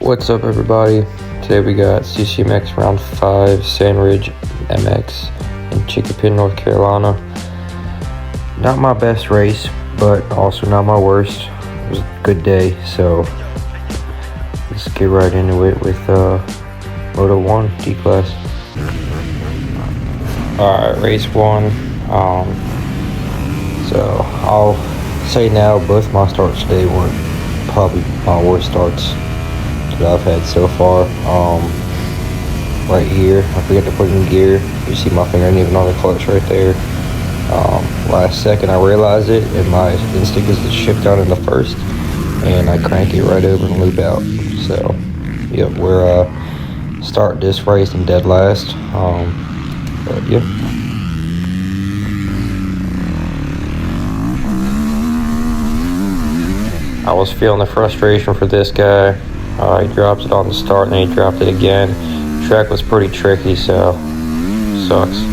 What's up, everybody? Today we got CCMX round 5, Sandridge MX in Chicopee, North Carolina. Not my best race, but also not my worst. It was a good day, so let's get right into it with Moto 1 D-Class. Alright, race 1. So I'll say now both my starts today were probably my worst starts that I've had so far. Right here, I forget to put it in gear. You see my finger ain't even on the clutch right there. Last second I realized it, and my instinct is to shift down in the first, and I crank it right over and loop out. So, yep, we're starting this race in dead last. But yeah. I was feeling the frustration for this guy. He drops it on the start and then he dropped it again. The track was pretty tricky, so sucks.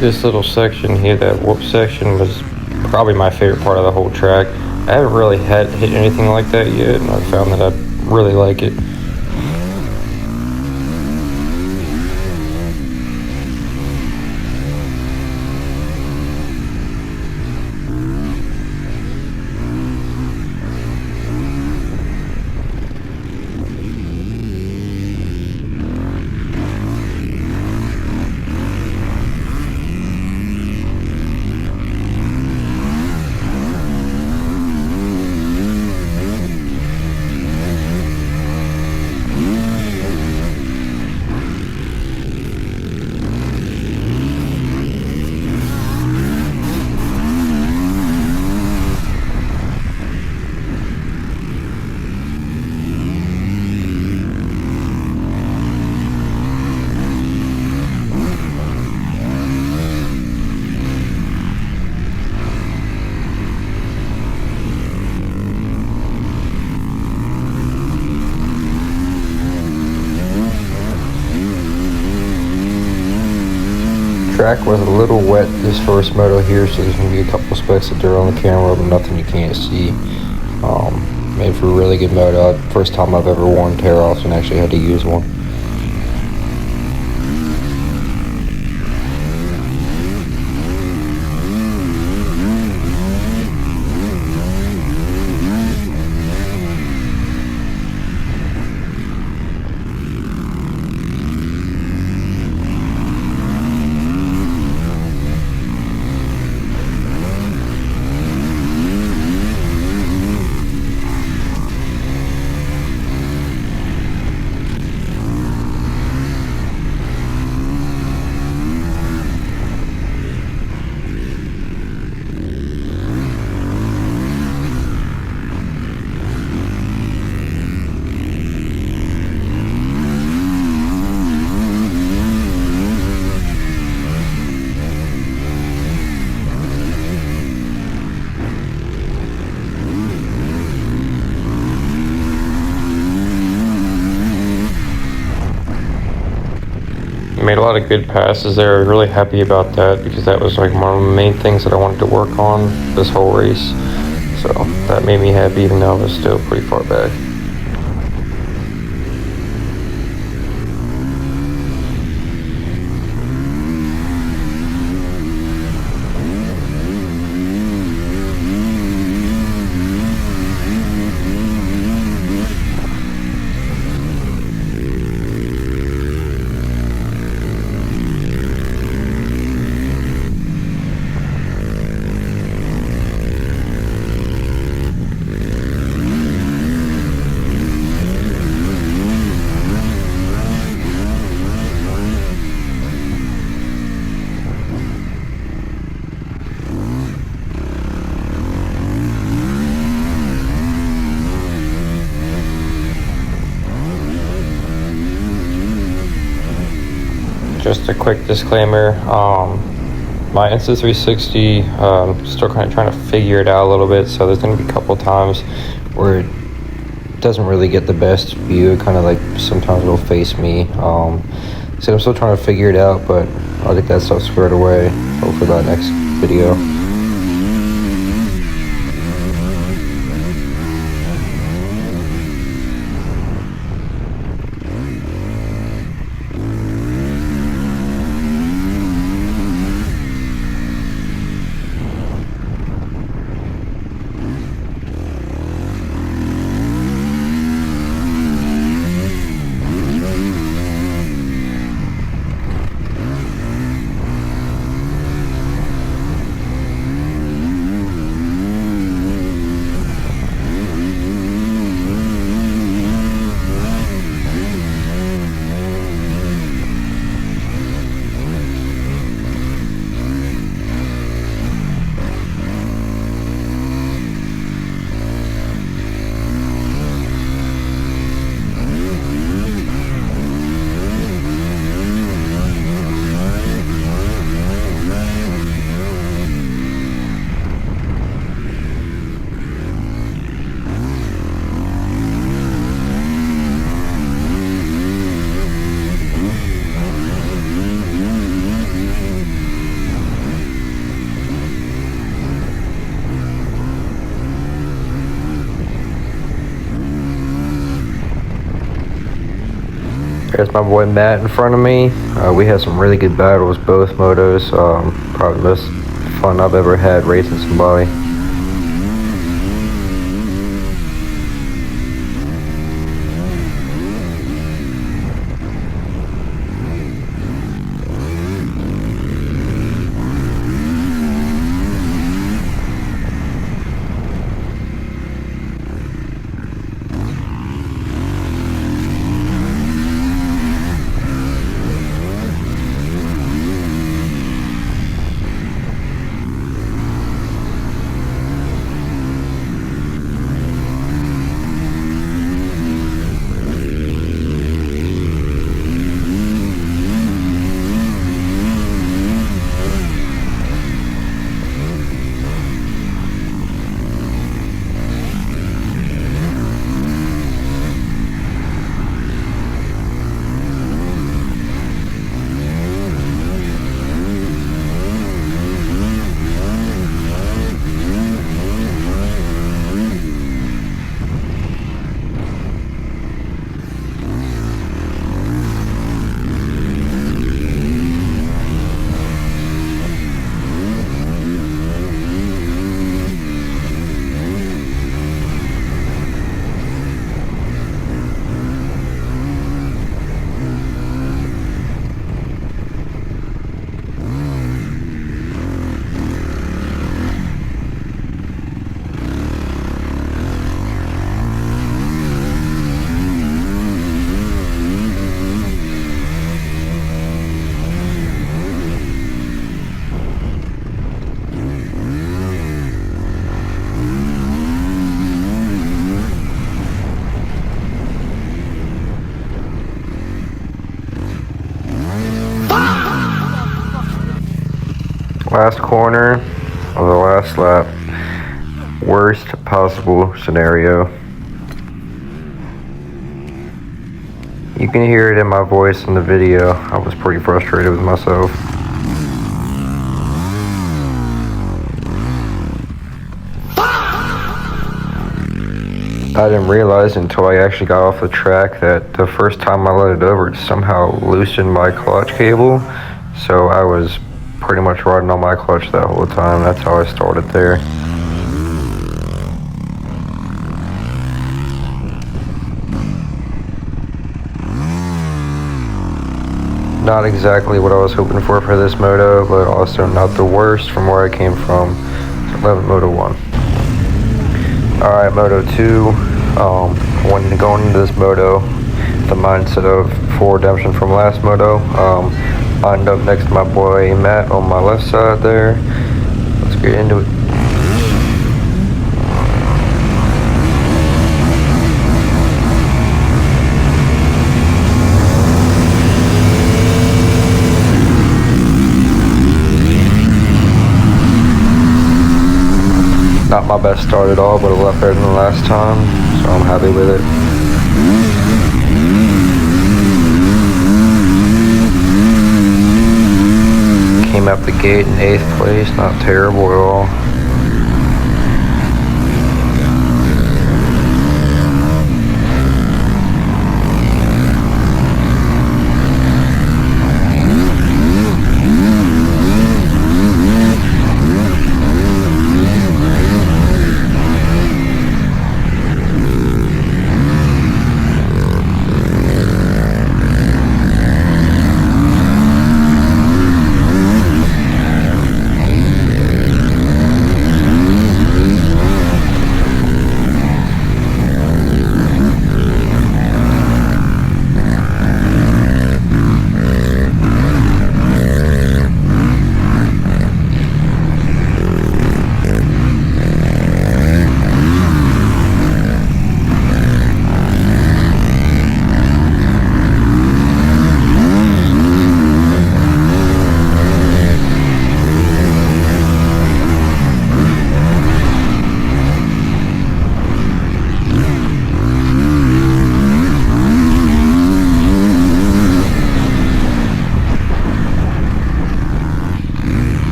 This little section here, that whoop section, was probably my favorite part of the whole track. I haven't really hit anything like that yet, and I found that I really like it. Track was a little wet this first moto here, so there's going to be a couple specks of dirt on the camera, but nothing you can't see. Made for a really good moto. First time I've ever worn tear-offs and actually had to use one. Made a lot of good passes there. I was really happy about that because that was like one of the main things that I wanted to work on this whole race. So that made me happy, even though I was still pretty far back. Just a quick disclaimer, my Insta360, still kind of trying to figure it out a little bit, so there's going to be a couple times where it doesn't really get the best view. It kind of like sometimes it'll face me. So I'm still trying to figure it out, but I'll get that stuff squared away hopefully by next video. There's my boy Matt in front of me. We had some really good battles, both motos. Probably the most fun I've ever had racing somebody. Last corner of the last lap. Worst possible scenario. You can hear it in my voice in the video. I was pretty frustrated with myself. I didn't realize until I actually got off the track that the first time I let it over, it somehow loosened my clutch cable. So I was pretty much riding on my clutch that whole time. That's how I started there. Not exactly what I was hoping for this moto, but also not the worst from where I came from. 11 Moto 1. Alright, Moto 2. When going into this moto, the mindset of full redemption from last moto. I ended up next to my boy Matt on my left side there. Let's get into it. Not my best start at all, but a lot better than the last time, so I'm happy with it. Came out the gate in 8th place, not terrible at all.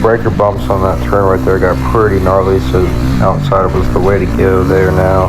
Breaker bumps on that turn right there got pretty gnarly, so outside was the way to go there now.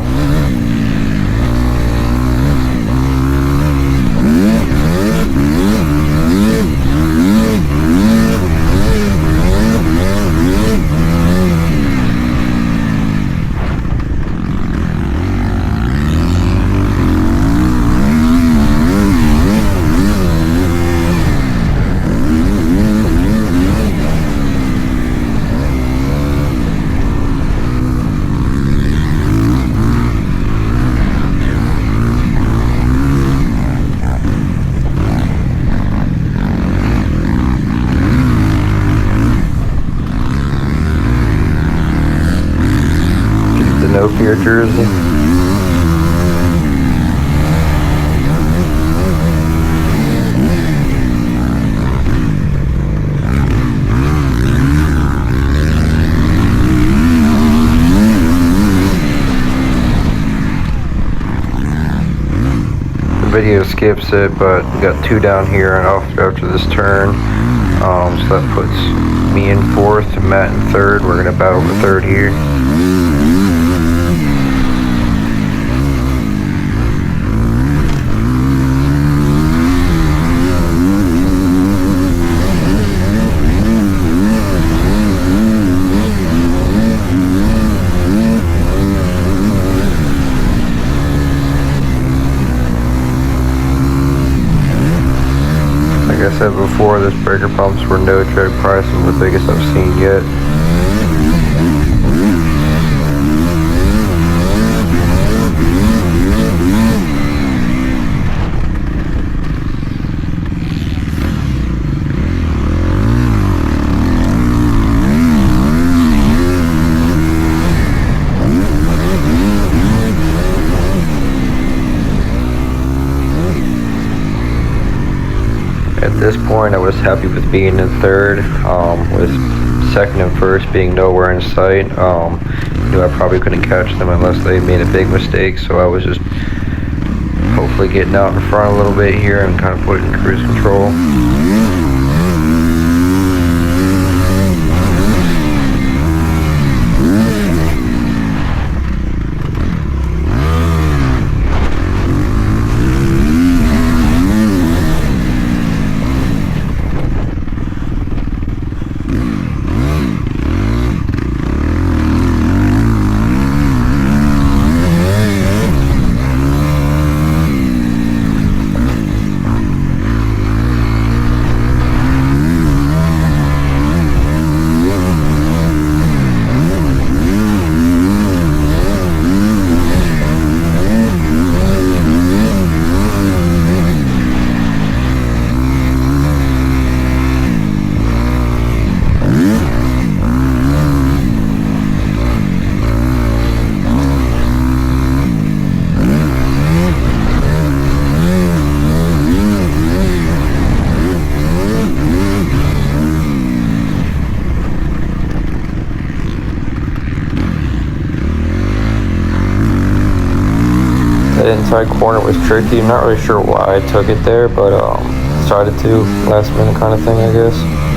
No Fear jersey. The video skips it, but we got 2 down here and off after this turn. So that puts me in 4th and Matt in 3rd. We're gonna battle for 3rd here. Like I said before, this breaker pumps were no joke price and the biggest I've seen yet. At this point, I was happy with being in 3rd, with 2nd and 1st being nowhere in sight. Knew I probably couldn't catch them unless they made a big mistake, so I was just hopefully getting out in front a little bit here and kind of put it in cruise control. The inside corner was tricky. I'm not really sure why I took it there, but decided to. Last minute kind of thing, I guess.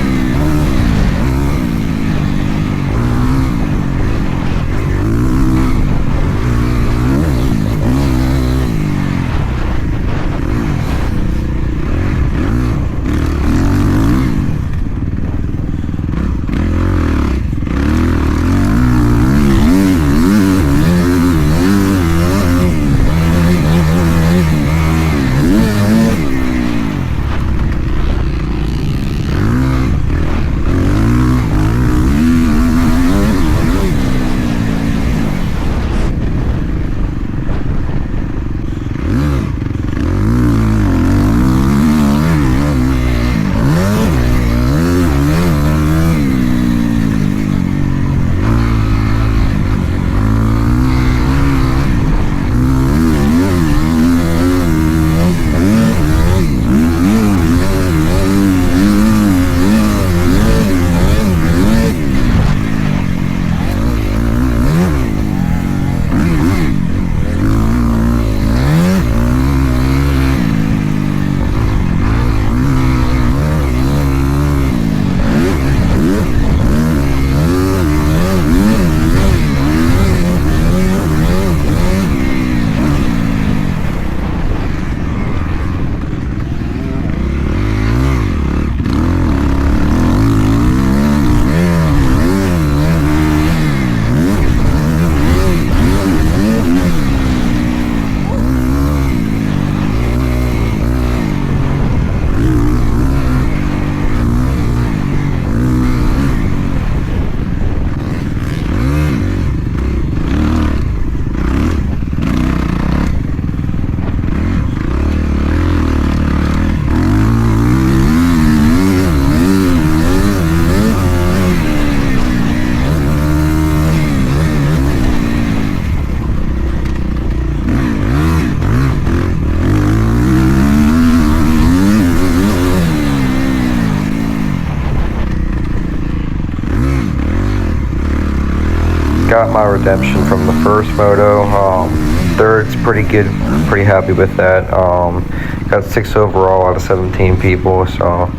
Got my redemption from the first moto. Third's pretty good, pretty happy with that. Got 6 overall out of 17 people, so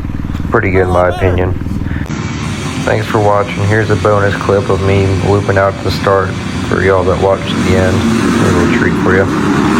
pretty good in my opinion. Thanks for watching. Here's a bonus clip of me looping out to the start for y'all that watched the end. A little treat for you.